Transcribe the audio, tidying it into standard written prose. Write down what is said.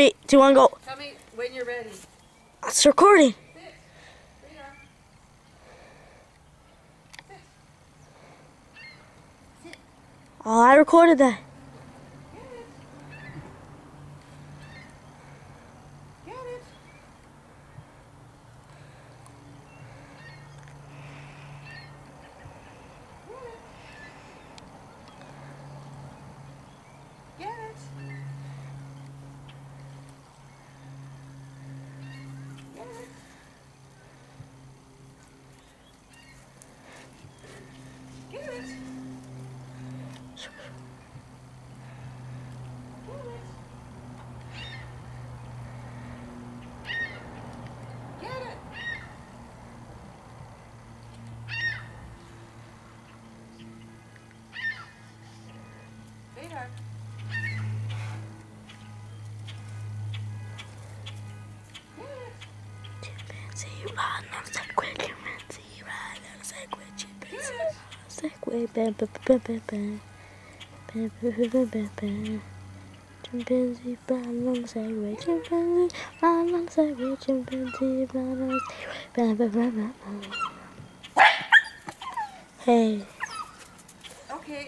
3, 2, 1, go. Tell me when you're ready. It's recording. Sit. Radar. Sit. Oh, I recorded that. Get it. Get it. Get it. Get it. Get it. Get it. Get it. Radar. Chimpanzee ride on a Segway, chimpanzee ride on a Segway, chimpanzee ride on a Segway, bam, bam, bam, bam, bam, bam, bam, bam, bam, bam. Chimpanzee ride on a Segway, chimpanzee ride on a Segway, chimpanzee ride on a Segway, bam, bam, bam, bam, bam. Hey. Okay.